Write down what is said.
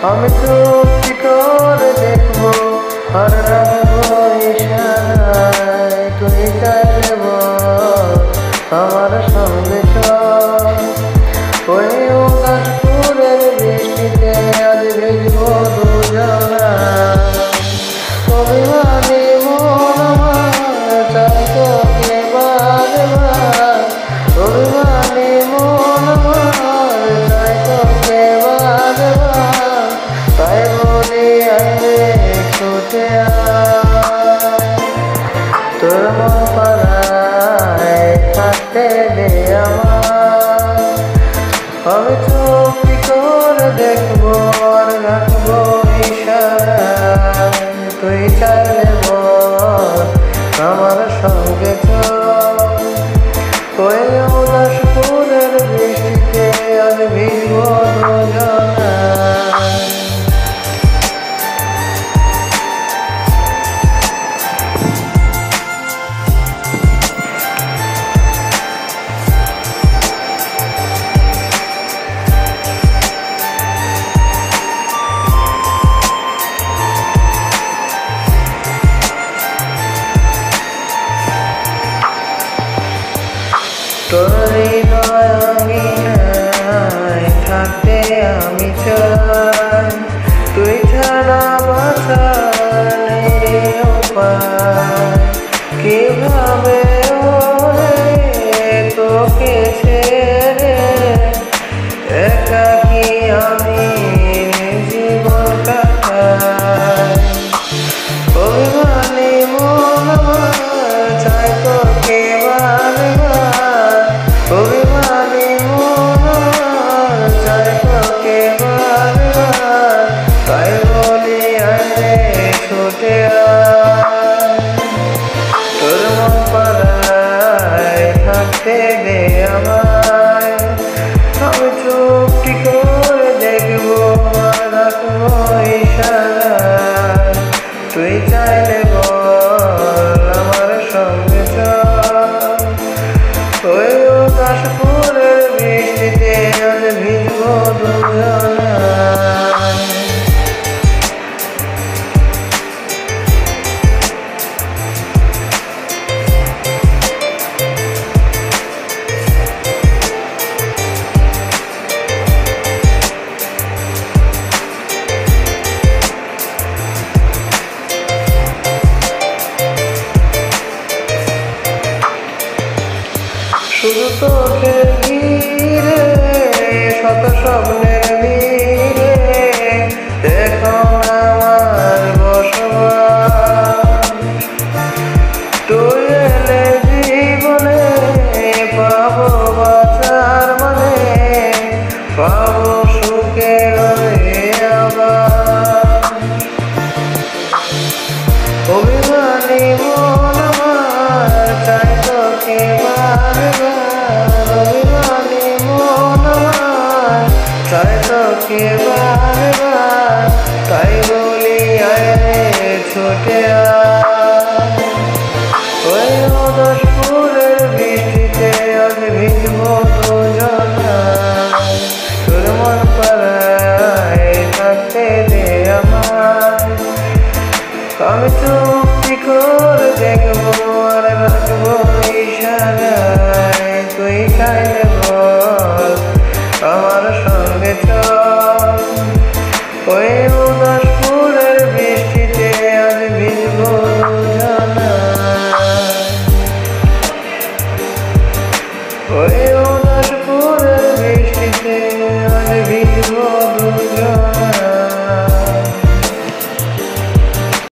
আমি চুপটি করে দেখবো আর রাখবো ইশারায়। তুই চাইলে বল আমার সঙ্গে চল, ওই উদাস ফুলের বৃষ্টিতে আজ ভিজবো দুজনা। অভিমানী মন আমার চাই তোকে বারবার, অভিমানী মন আমার চাই তোকে বারবার। তাই বলি আরে ছুটে আয়, তোর মন পাড়ায় থাকতে দে আমার। আমি চুপটি করে দেখবো আর রাখবো ইশারায়। তুই চাইলে বল আমার সঙ্গে চল, ওই উদাস ফুলের বৃষ্টিতে আজ ভিজবো দুজনা। তোর হৃদয় আমি নাই থাকতে আমি চাই, তুই ছাড়া বাঁচার নেই উপায়। কিভাবে ওরে তোকে ছেড়ে একাকী আমি জীবন কাটাই। অভিমানী মন আমার চাই তোকে বারবার, অভিমানী মন আমার চাই তোকে বারবার। তাই বলি আরে ছুটে আয়, তোর মন পাড়ায় থাকতে দে আমায়। আমি চুপটি করে দেখবো আর রাখবো ইশারায়। তুই চাইলে বল আমার সঙ্গে চল, ওই উদাস ফুলের বৃষ্টিতে আজ ভিজবো দুজনা। শুধু তোকে ঘিরে শত স্বপ্নের ভিড়ে এখন আমার বসবাস। তুই এলে জীবনে পাবো বাঁচার মানে, পাবো সুখে আবার। অভিমানী মন আমার চাই তোকে বারবার, অভিমানী মন আমার চাই তোকে বারবার। তাই বলি আরে ছুটে আয়, ওই উদাস ফুলের বৃষ্টিতে আজ ভিজবো দুজনা। তোর মন পাড়ায় থাকতে দে আমায়। আমি চুপটি করে দেখবো আর রাখবো ইশারায়। তুই চাইলে বল আমার সঙ্গে চল, ওই উদাস ফুলের বৃষ্টিতে আজ ভিজবো দুজনা। ওই